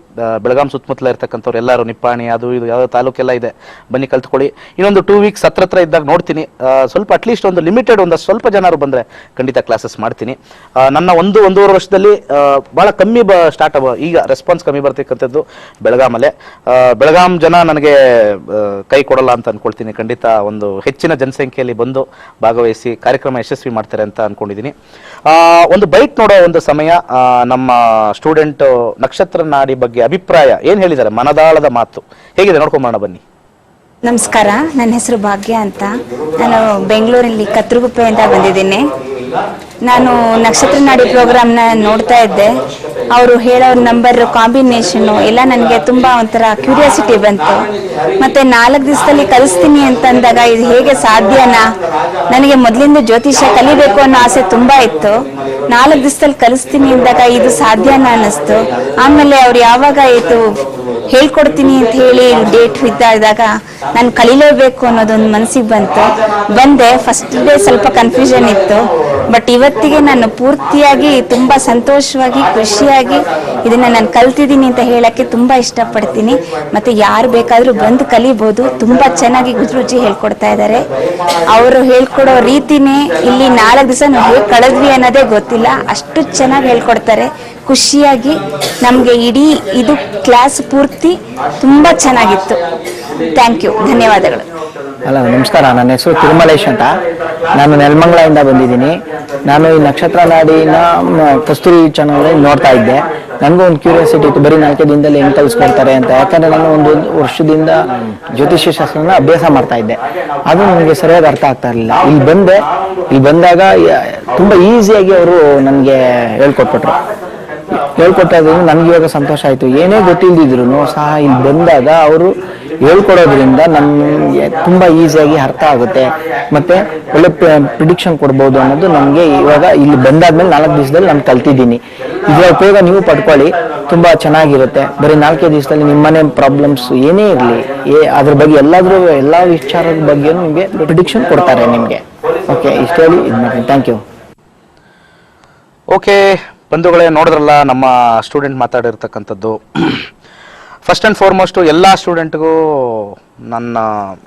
ಬೆಳಗಾಂ ಸುತ್ತಮುತ್ತಲ ಇರ್ತಕ್ಕಂಥವ್ರು ಎಲ್ಲರೂ, ನಿಪ್ಪಾಣಿ ಅದು ಇದು ಯಾವುದೋ ತಾಲೂಕೆಲ್ಲ ಇದೆ, ಬನ್ನಿ ಕಲ್ತ್ಕೊಳ್ಳಿ. ಇನ್ನೊಂದು 2 ವೀಕ್ಸ್ ಹತ್ರ ಇದ್ದಾಗ ನೋಡ್ತೀನಿ. ಸ್ವಲ್ಪ ಅಟ್ಲೀಸ್ಟ್ ಒಂದು ಲಿಮಿಟೆಡ್ ಒಂದಷ್ಟು ಸ್ವಲ್ಪ ಜನರು ಬಂದರೆ ಖಂಡಿತ ಕ್ಲಾಸಸ್ ಮಾಡ್ತೀನಿ. ನನ್ನ 1-1.5 ವರ್ಷದಲ್ಲಿ ಭಾಳ ಕಮ್ಮಿ ಸ್ಟಾರ್ಟ್ ಈಗ ರೆಸ್ಪಾನ್ಸ್ ಕಮ್ಮಿ ಬರ್ತಕ್ಕಂಥದ್ದು ಬೆಳಗಾಮಲ್ಲೇ. ಬೆಳಗಾಂ ಜನ ನನಗೆ ಕೈ ಕೊಡಲ್ಲ ಅಂತ ಅಂದ್ಕೊಳ್ತೀನಿ. ಖಂಡಿತ ಒಂದು ಹೆಚ್ಚಿನ ಜನಸಂಖ್ಯೆಯಲ್ಲಿ ಬಂದು ಭಾಗವಹಿಸಿ ಕಾರ್ಯಕ್ರಮ ಯಶಸ್ವಿ ಮಾಡ್ತಾರೆ ಅಂತ ಅನ್ಕೊಂಡಿದ್ದೀನಿ. ಒಂದು ಬೈಟ್ ನೋಡೋ ಒಂದು ಸಮಯ. ನಮ್ಮ ಸ್ಟೂಡೆಂಟ್ ನಕ್ಷತ್ರ ನಾಡಿ ಬಗ್ಗೆ ಅಭಿಪ್ರಾಯ ಏನು ಹೇಳಿದ್ದಾರೆ, ಮನದಾಳದ ಮಾತು ಹೇಗಿದೆ ನೋಡ್ಕೊಂಬೋಣ ಬನ್ನಿ. ನಮಸ್ಕಾರ, ನನ್ನ ಹೆಸರು ಭಾಗ್ಯ ಅಂತ. ನಾನು ಬೆಂಗಳೂರಲ್ಲಿ ಕತ್ರಗುಪ್ಪೆಯಿಂದ ಬಂದಿದ್ದೀನಿ. ನಾನು ನಕ್ಷತ್ರ ನಾಡಿ ಪ್ರೋಗ್ರಾಮ್ನ ನೋಡ್ತಾ ಇದ್ದೆ. ಅವರು ಹೇಳೋ ನಂಬರ್ ಕಾಂಬಿನೇಷನ್ನು ಎಲ್ಲ ನನಗೆ ತುಂಬ ಒಂಥರ ಕ್ಯೂರಿಯಾಸಿಟಿ ಬಂತು. ಮತ್ತು 4 ದಿವಸದಲ್ಲಿ ಕಲಿಸ್ತೀನಿ ಅಂತಂದಾಗ ಇದು ಹೇಗೆ ಸಾಧ್ಯನಾ? ನನಗೆ ಮೊದಲಿಂದ ಜ್ಯೋತಿಷ್ಯ ಕಲಿಬೇಕು ಅನ್ನೋ ಆಸೆ ತುಂಬ ಇತ್ತು. 4 ದಿವಸದಲ್ಲಿ ಕಲಿಸ್ತೀನಿ ಅಂದಾಗ ಇದು ಸಾಧ್ಯನಾ ಅನ್ನಿಸ್ತು. ಆಮೇಲೆ ಅವ್ರು ಯಾವಾಗ ಇದು ಹೇಳ್ಕೊಡ್ತೀನಿ ಅಂತ ಹೇಳಿ ಡೇಟ್ ಇದ್ದಾಗ ನಾನು ಕಲಿಲೇಬೇಕು ಅನ್ನೋದೊಂದು ಮನಸ್ಸಿಗೆ ಬಂದೆ. ಫಸ್ಟ್ ಡೇ ಸ್ವಲ್ಪ ಕನ್ಫ್ಯೂಷನ್ ಇತ್ತು, ಬಟ್ ಇವತ್ತಿಗೆ ನಾನು ಪೂರ್ತಿಯಾಗಿ ತುಂಬ ಸಂತೋಷವಾಗಿ ಖುಷಿಯಾಗಿ ಇದನ್ನು ನಾನು ಕಲ್ತಿದ್ದೀನಿ ಅಂತ ಹೇಳೋಕ್ಕೆ ತುಂಬ ಇಷ್ಟಪಡ್ತೀನಿ. ಮತ್ತು ಯಾರು ಬೇಕಾದರೂ ಬಂದು ಕಲಿಬೋದು. ತುಂಬ ಚೆನ್ನಾಗಿ ರುಚಿ ಹೇಳ್ಕೊಡ್ತಾ ಇದ್ದಾರೆ. ಅವರು ಹೇಳ್ಕೊಡೋ ರೀತಿನೇ ಇಲ್ಲಿ 4 ದಿವಸ ನಾವು ಹೇಗೆ ಕಳೆದ್ವಿ ಅನ್ನೋದೇ ಗೊತ್ತಿಲ್ಲ, ಅಷ್ಟು ಚೆನ್ನಾಗಿ ಹೇಳ್ಕೊಡ್ತಾರೆ. ಖುಷಿಯಾಗಿ ನಮಗೆ ಇಡೀ ಇದು ಕ್ಲಾಸ್ ಪೂರ್ತಿ ತುಂಬ ಚೆನ್ನಾಗಿತ್ತು. ಥ್ಯಾಂಕ್ ಯು, ಧನ್ಯವಾದಗಳು. ಹಲೋ, ನಮಸ್ಕಾರ. ನನ್ನ ಹೆಸರು ತಿರುಮಲೇಶ್ ಅಂತ. ನಾನು ನೆಲಮಂಗಲದಿಂದ ಬಂದಿದ್ದೀನಿ. ನಾನು ಈ ನಕ್ಷತ್ರ ನಾಡಿನ ಕಸ್ತೂರಿ ಚಾನಲ್ ನೋಡ್ತಾ ಇದ್ದೆ. ನನಗೂ ಒಂದು ಕ್ಯೂರಿಯಾಸಿಟಿ ಇತ್ತು, ಬರೀ 4 ದಿನದಲ್ಲಿ ಹೆಂಗೆ ಕಲಿಸ್ಕೊಡ್ತಾರೆ ಅಂತ. ಯಾಕಂದರೆ ನಾನು ಒಂದು ವರ್ಷದಿಂದ ಜ್ಯೋತಿಷ್ಯ ಶಾಸ್ತ್ರನ ಅಭ್ಯಾಸ ಮಾಡ್ತಾ ಇದ್ದೆ. ಅದು ನನಗೆ ಸರಿಯಾಗಿ ಅರ್ಥ ಆಗ್ತಾ ಇರಲಿಲ್ಲ. ಇಲ್ಲಿ ಬಂದಾಗ ತುಂಬ ಈಸಿಯಾಗಿ ಅವರು ನನಗೆ ಹೇಳ್ಕೊಟ್ಟದ್ರಿಂದ ನನಗೆ ಇವಾಗ ಸಂತೋಷ ಆಯಿತು. ಏನೇ ಗೊತ್ತಿಲ್ದಿದ್ರು ಸಹ ಇಲ್ಲಿ ಬಂದಾಗ ಅವರು ಹೇಳ್ಕೊಡೋದ್ರಿಂದ ನಮಗೆ ತುಂಬ ಈಸಿಯಾಗಿ ಅರ್ಥ ಆಗುತ್ತೆ. ಮತ್ತು ಒಳ್ಳೆ ಪ್ರಿಡಿಕ್ಷನ್ ಕೊಡ್ಬೋದು ಅನ್ನೋದು ನನಗೆ ಇವಾಗ ಇಲ್ಲಿ ಬಂದಾದ್ಮೇಲೆ 4 ದಿವಸದಲ್ಲಿ ನಾನು ಕಲ್ತಿದ್ದೀನಿ. ಇದರ ಉಪಯೋಗ ನೀವು ಪಡ್ಕೊಳ್ಳಿ, ತುಂಬ ಚೆನ್ನಾಗಿರುತ್ತೆ. ಬರೀ 4 ದಿವಸದಲ್ಲಿ ನಿಮ್ಮನೆ ಪ್ರಾಬ್ಲಮ್ಸ್ ಏನೇ ಇರಲಿ, ಅದ್ರ ಬಗ್ಗೆ ಎಲ್ಲ ವಿಚಾರದ ಬಗ್ಗೆ ನಿಮಗೆ ಪ್ರಿಡಿಕ್ಷನ್ ಕೊಡ್ತಾರೆ ನಿಮಗೆ. ಓಕೆ, ಇಷ್ಟು ಹೇಳಿ ಇದು ಮಾಡಿ. Thank you. ಓಕೆ ಬಂಧುಗಳೇ, ನೋಡಿದ್ರಲ್ಲ ನಮ್ಮ ಸ್ಟೂಡೆಂಟ್ ಮಾತಾಡಿರ್ತಕ್ಕಂಥದ್ದು. ಫಸ್ಟ್ ಆ್ಯಂಡ್ ಫಾರ್ಮೋಸ್ಟು ಎಲ್ಲ ಸ್ಟೂಡೆಂಟ್ಗೂ ನನ್ನ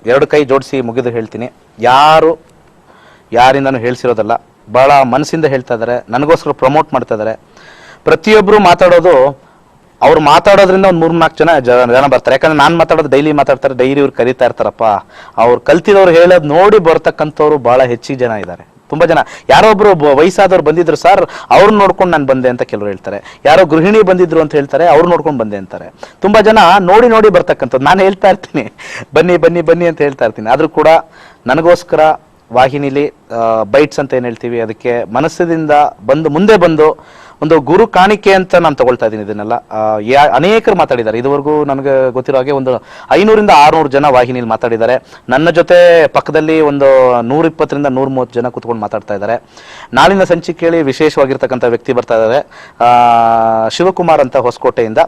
2 ಕೈ ಜೋಡಿಸಿ ಮುಗಿದು ಹೇಳ್ತೀನಿ, ಯಾರಿಂದನೂ ಹೇಳ್ಸಿರೋದಲ್ಲ, ಭಾಳ ಮನಸ್ಸಿಂದ ಹೇಳ್ತಾ ಇದ್ದಾರೆ. ನನಗೋಸ್ಕರ ಪ್ರಮೋಟ್ ಮಾಡ್ತಾ ಇದ್ದಾರೆ. ಪ್ರತಿಯೊಬ್ಬರು ಮಾತಾಡೋದು, ಅವ್ರು ಮಾತಾಡೋದ್ರಿಂದ ಒಂದು 3-4 ಜನ ಬರ್ತಾರೆ. ಯಾಕಂದ್ರೆ ನಾನು ಮಾತಾಡೋದು ಡೈಲಿ ಮಾತಾಡ್ತಾರೆ, ಡೈಲಿ ಇವ್ರು ಕರೀತಾ ಇರ್ತಾರಪ್ಪ. ಅವ್ರು ಕಲ್ತಿದವ್ರು ಹೇಳೋದು ನೋಡಿ ಬರ್ತಕ್ಕಂಥವ್ರು ಭಾಳ ಹೆಚ್ಚಿಗೆ ಜನ ಇದ್ದಾರೆ. ತುಂಬ ಜನ, ಯಾರೊಬ್ರು ವಯಸ್ಸಾದವ್ರು ಬಂದಿದ್ರು ಸರ್, ಅವ್ರನ್ನ ನೋಡ್ಕೊಂಡು ನಾನು ಬಂದೆ ಅಂತ ಕೆಲವರು ಹೇಳ್ತಾರೆ. ಯಾರೋ ಗೃಹಿಣಿ ಬಂದಿದ್ರು ಅಂತ ಹೇಳ್ತಾರೆ, ಅವ್ರು ನೋಡ್ಕೊಂಡು ಬಂದೆ ಅಂತಾರೆ. ತುಂಬ ಜನ ನೋಡಿ ಬರ್ತಕ್ಕಂಥದ್ದು. ನಾನು ಹೇಳ್ತಾ ಇರ್ತೀನಿ, ಬನ್ನಿ ಬನ್ನಿ ಬನ್ನಿ ಅಂತ ಹೇಳ್ತಾ ಇರ್ತೀನಿ. ಆದರೂ ಕೂಡ ನನಗೋಸ್ಕರ ವಾಹಿನಿಲಿ ಬೈಟ್ಸ್ ಅಂತ ಏನು ಹೇಳ್ತೀವಿ, ಅದಕ್ಕೆ ಮನಸ್ಸಿನಿಂದ ಮುಂದೆ ಬಂದು ಒಂದು ಗುರು ಕಾಣಿಕೆ ಅಂತ ನಾನು ತಗೊಳ್ತಾ ಇದ್ದೀನಿ ಇದನ್ನೆಲ್ಲ. ಅನೇಕರು ಮಾತಾಡಿದ್ದಾರೆ. ಇದುವರೆಗೂ ನನಗೆ ಗೊತ್ತಿರೋ ಹಾಗೆ ಒಂದು 500-600 ಜನ ವಾಹಿನಿಯಲ್ಲಿ ಮಾತಾಡಿದ್ದಾರೆ. ನನ್ನ ಜೊತೆ ಪಕ್ಕದಲ್ಲಿ ಒಂದು 120-130 ಜನ ಕೂತ್ಕೊಂಡು ಮಾತಾಡ್ತಾ ಇದ್ದಾರೆ. ನಾಳಿನ ಸಂಚಿಕೆಯಲ್ಲಿ ವಿಶೇಷವಾಗಿರ್ತಕ್ಕಂಥ ವ್ಯಕ್ತಿ ಬರ್ತಾ ಇದ್ದಾರೆ, ಶಿವಕುಮಾರ್ ಅಂತ ಹೊಸಕೋಟೆಯಿಂದ.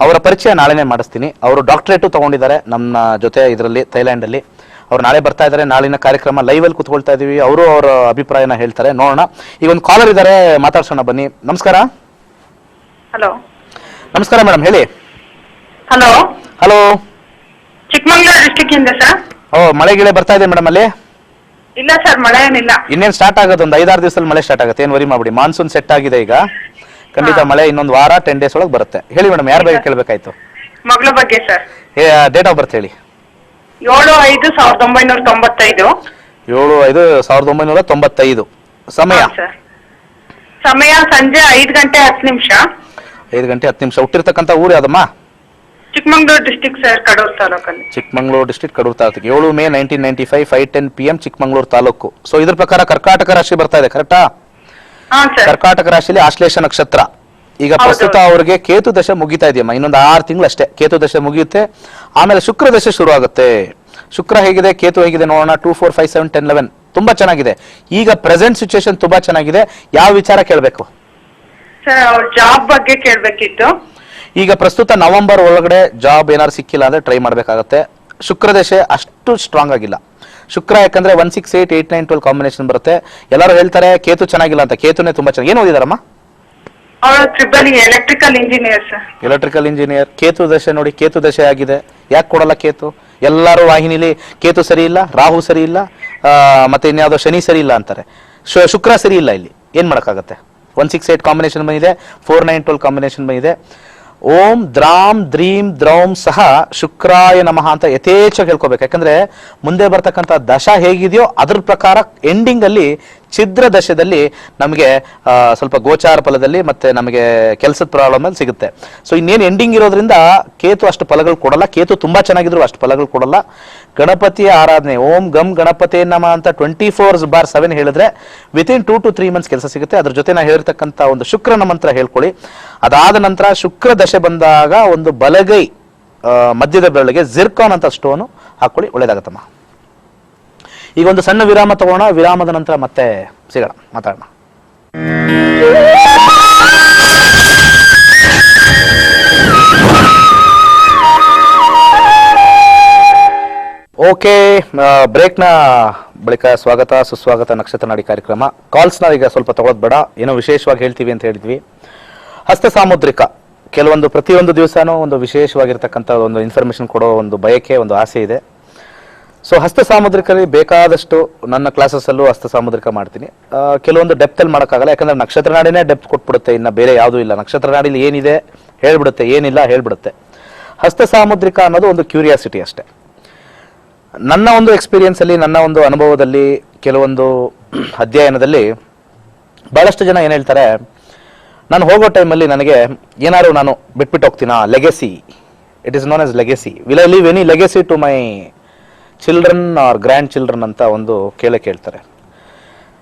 ಅವರ ಪರಿಚಯ ನಾಳೆನೇ ಮಾಡಿಸ್ತೀನಿ. ಅವರು ಡಾಕ್ಟರೇಟು ತಗೊಂಡಿದ್ದಾರೆ ನಮ್ಮ ಜೊತೆ ಇದರಲ್ಲಿ ಥೈಲ್ಯಾಂಡಲ್ಲಿ. ಅವ್ರು ನಾಳೆ ಬರ್ತಾ ಇದ್ದಾರೆ. ನಾಳಿನ ಕಾರ್ಯಕ್ರಮ ಲೈವಲ್ಲಿ ಕೂತ್ಕೊಳ್ತಾ ಇದೀವಿ. ಅವರು ಅವರ ಅಭಿಪ್ರಾಯನ ಹೇಳ್ತಾರೆ, ನೋಡೋಣ. ಈಗ ಒಂದು ಕಾಲರ್ ಇದ್ದಾರೆ, ಮಾತಾಡ್ಸೋಣ ಬನ್ನಿ. ನಮಸ್ಕಾರ. ಹಲೋ. ನಮಸ್ಕಾರ ಮೇಡಮ್, ಹೇಳಿ. ಹಲೋ. ಚಿಕ್ಕಮಗಳೂರು ಡಿಸ್ಟಿಕ್ ಇಂದ ಸರ್. ಮಳೆ ಗಿಳೆ ಬರ್ತಾ ಇದೆ ಮೇಡಮ್ ಅಲ್ಲಿ? ಇಲ್ಲ ಸರ್, ಮಳೆ ಏನಿಲ್ಲ. ಇನ್ನೇನು ಸ್ಟಾರ್ಟ್ ಆಗೋದು, ಒಂದು 5-6 ದಿವಸದಲ್ಲಿ ಮಳೆ ಸ್ಟಾರ್ಟ್ ಆಗುತ್ತೆ, ಏನು ವರಿ ಮಾಡ್ಬಿಡಿ. ಮಾನ್ಸೂನ್ ಸೆಟ್ ಆಗಿದೆ ಈಗ, ಖಂಡಿತ ಮಳೆ ಇನ್ನೊಂದು ವಾರ 10 ಡೇಸ್ ಒಳಗೆ ಬರುತ್ತೆ. ಹೇಳಿ ಮೇಡಮ್, ಯಾರ ಬಗ್ಗೆ ಕೇಳಬೇಕಾಯ್ತು? ಮಗಳ ಬಗ್ಗೆ ಸರ್. ಡೇಟ್ ಆಫ್ ಬರ್ತ್ ಹೇಳಿ. 7/5/1995. 7/5/1995. ಸಮಯ ಸರ್ ಸಮಯ ಸಂಜೆ 5:10. 5:10. ಹುಟ್ಟಿರ್ತಕ್ಕಂಥ ಊರು ಯಾವ್ದಮ್ಮ? ಚಿಕ್ಕಮಂಗ್ಳೂರು ಡಿಸ್ಟಿಕ್ ಸರ್, ಕಡೂರು ತಾಲೂಕಲ್ಲಿ. Chikmagalur district Kadur taluk. 7 May 1995 5:10 PM Chikmagalur taluk. So ಇದ್ರ ಪ್ರಕಾರ ಕರ್ಕಾಟಕ ರಾಶಿ ಬರ್ತಾ ಇದೆ, ಕರೆಕ್ಟಾ? ಹಾ ಸರ್. ಕರ್ಕಾಟಕ ರಾಶಿಯಲ್ಲಿ ಆಶ್ಲೇಷ ನಕ್ಷತ್ರ. ಈಗ ಪ್ರಸ್ತುತ ಅವ್ರಿಗೆ ಕೇತು ದಶೆ ಮುಗಿತಾ ಇದೆಯಮ್ಮ, ಇನ್ನೊಂದು 6 ತಿಂಗಳು ಅಷ್ಟೇ ಕೇತು ದಶೆ ಮುಗಿಯುತ್ತೆ. ಆಮೇಲೆ ಶುಕ್ರ ದಶೆ ಶುರು ಆಗುತ್ತೆ. ಶುಕ್ರ ಹೇಗಿದೆ, ಕೇತು ಹೇಗಿದೆ ನೋಡೋಣ. 2 4 5 7 10 11 ತುಂಬಾ ಚೆನ್ನಾಗಿದೆ. ಈಗ ಪ್ರೆಸೆಂಟ್ ಸಿಚುಯೇಷನ್ ತುಂಬಾ ಚೆನ್ನಾಗಿದೆ. ಯಾವ ವಿಚಾರ ಕೇಳಬೇಕು ಸರ್? ಜಾಬ್ ಬಗ್ಗೆ ಕೇಳಬೇಕಿತ್ತು. ಈಗ ಪ್ರಸ್ತುತ ನವೆಂಬರ್ ಒಳಗಡೆ ಜಾಬ್ ಏನಾದ್ರು ಸಿಕ್ಕಿಲ್ಲ ಅಂದ್ರೆ ಟ್ರೈ ಮಾಡ್ಬೇಕಾಗತ್ತೆ. ಶುಕ್ರ ದಶೆ ಅಷ್ಟು ಸ್ಟ್ರಾಂಗ್ ಆಗಿಲ್ಲ. ಶುಕ್ರ ಯಾಕಂದ್ರೆ 1 6 8 8 9 12 ಕಾಂಬಿನೇಷನ್ ಬರುತ್ತೆ. ಎಲ್ಲರೂ ಹೇಳ್ತಾರೆ ಕೇತು ಚೆನ್ನಾಗಿಲ್ಲ ಅಂತ. ಕೇತುನೇ ತುಂಬಾ ಚೆನ್ನಾಗಿ. ಏನು ಓದಿದಾರಮ್ಮ? ಅವಳು triple electrical engineer sir. Electrical engineer. Ketu ದಶೆ ನೋಡಿ, ಕೇತು ದಶೆ ಆಗಿದೆ. ಯಾಕೆ ಕೊಡಲ್ಲ ಕೇತು? ಎಲ್ಲರೂ ವಾಹಿನಿಲಿ ಕೇತು ಸರಿ ಇಲ್ಲ, ರಾಹು ಸರಿ ಇಲ್ಲ, ಮತ್ತೆ ಇನ್ಯಾವುದೋ ಶನಿ ಸರಿ ಇಲ್ಲ ಅಂತಾರೆ. ಶುಕ್ರ ಸರಿ ಇಲ್ಲ. ಇಲ್ಲಿ ಏನ್ ಮಾಡಕ್ಕಾಗತ್ತೆ? 1 6 8 ಕಾಂಬಿನೇಷನ್ ಬಂದಿದೆ, 4 9 12 ಕಾಂಬಿನೇಷನ್ ಬಂದಿದೆ. ಓಂ ದ್ರಾಂ ದ್ರೀಂ ದ್ರೌಂ ಸಹ ಶುಕ್ರಾಯ ನಮಃ ಅಂತ ಯಥೇಚ್ಛ ಹೇಳ್ಕೋಬೇಕು. ಯಾಕಂದ್ರೆ ಮುಂದೆ ಬರ್ತಕ್ಕಂಥ ದಶ ಹೇಗಿದೆಯೋ ಅದ್ರ ಪ್ರಕಾರ ಎಂಡಿಂಗ್ ಅಲ್ಲಿ ಛಿದ್ರ ದಶದಲ್ಲಿ ನಮಗೆ ಸ್ವಲ್ಪ ಗೋಚಾರ ಫಲದಲ್ಲಿ ಮತ್ತೆ ನಮಗೆ ಕೆಲಸದ ಪ್ರಾಬ್ಲಮ್ ಅಲ್ಲಿ ಸಿಗುತ್ತೆ. ಸೊ ಇನ್ನೇನು ಎಂಡಿಂಗ್ ಇರೋದ್ರಿಂದ ಕೇತು ಅಷ್ಟು ಫಲಗಳು ಕೊಡಲ್ಲ. ಕೇತು ತುಂಬಾ ಚೆನ್ನಾಗಿದ್ರು ಅಷ್ಟು ಫಲಗಳು ಕೊಡಲ್ಲ. ಗಣಪತಿಯ ಆರಾಧನೆ ಓಂ ಗಂ ಗಣಪತಿ ನಮ ಅಂತ 24/7 ಹೇಳಿದ್ರೆ ವಿತಿನ್ 2 to 3 months ಕೆಲಸ ಸಿಗುತ್ತೆ. ಅದ್ರ ಜೊತೆ ನಾ ಹೇಳಿರ್ತಕ್ಕಂಥ ಒಂದು ಶುಕ್ರನ ಮಂತ್ರ ಹೇಳ್ಕೊಳ್ಳಿ. ಅದಾದ ನಂತರ ಶುಕ್ರ ದಶೆ ಬಂದಾಗ ಒಂದು ಬಲಗೈ ಮಧ್ಯದ ಬೆರಳಿಗೆ ಜಿರ್ಕಾನ್ ಅಂತ ಸ್ಟೋನು ಹಾಕೊಳ್ಳಿ, ಒಳ್ಳೇದಾಗತ್ತಮ್ಮ. ಈಗ ಒಂದು ಸಣ್ಣ ವಿರಾಮ ತಗೋಣ. ವಿರಾಮದ ನಂತರ ಮತ್ತೆ ಸಿಗೋಣ, ಮಾತಾಡೋಣ. ಓಕೆ, ಬ್ರೇಕ್ನ ಬಳಿಕ ಸ್ವಾಗತ ಸುಸ್ವಾಗತ ನಕ್ಷತ್ರ ನಾಡಿ ಕಾರ್ಯಕ್ರಮ. ಕಾಲ್ಸ್ನ ಈಗ ಸ್ವಲ್ಪ ತಗೊಳ್ಳೋದು ಬೇಡ, ಏನೋ ವಿಶೇಷವಾಗಿ ಹೇಳ್ತೀವಿ ಅಂತ ಹೇಳಿದ್ವಿ. ಹಸ್ತ ಸಾಮುದ್ರಿಕ ಕೆಲವೊಂದು ಪ್ರತಿಯೊಂದು ದಿವಸನೂ ಒಂದು ವಿಶೇಷವಾಗಿರ್ತಕ್ಕಂಥ ಒಂದು ಇನ್ಫಾರ್ಮೇಶನ್ ಕೊಡೋ ಒಂದು ಬಯಕೆ, ಒಂದು ಆಸೆ ಇದೆ. ಸೊ ಹಸ್ತ ಸಾಮುದ್ರಿಕಲ್ಲಿ ಬೇಕಾದಷ್ಟು ನನ್ನ ಕ್ಲಾಸಸ್ಸಲ್ಲೂ ಹಸ್ತ ಸಾಮುದ್ರಿಕ ಮಾಡ್ತೀನಿ. ಕೆಲವೊಂದು ಡೆಪ್ತಲ್ಲಿ ಮಾಡೋಕ್ಕಾಗಲ್ಲ, ಯಾಕಂದ್ರೆ ನಕ್ಷತ್ರ ನಾಡಿನೇ ಡೆಪ್ತ್ ಕೊಟ್ಬಿಡುತ್ತೆ, ಇನ್ನು ಬೇರೆ ಯಾವುದೂ ಇಲ್ಲ. ನಕ್ಷತ್ರ ನಾಡಿಲಿ ಏನಿದೆ ಹೇಳ್ಬಿಡುತ್ತೆ, ಏನಿಲ್ಲ ಹೇಳ್ಬಿಡುತ್ತೆ. ಹಸ್ತ ಸಾಮುದ್ರಿಕ ಅನ್ನೋದು ಒಂದು ಕ್ಯೂರಿಯಾಸಿಟಿ ಅಷ್ಟೇ. ನನ್ನ ಒಂದು ಎಕ್ಸ್ಪೀರಿಯನ್ಸಲ್ಲಿ, ನನ್ನ ಒಂದು ಅನುಭವದಲ್ಲಿ, ಕೆಲವೊಂದು ಅಧ್ಯಯನದಲ್ಲಿ ಭಾಳಷ್ಟು ಜನ ಏನು ಹೇಳ್ತಾರೆ, ನಾನು ಹೋಗೋ ಟೈಮಲ್ಲಿ ನನಗೆ ಏನಾದ್ರು ನಾನು ಬಿಟ್ಬಿಟ್ಟು ಹೋಗ್ತೀನಾ, legacy, it is known as legacy, will I leave any legacy to my children or grandchildren ಅಂತ ಒಂದು ಕೇಳ್ತಾರೆ.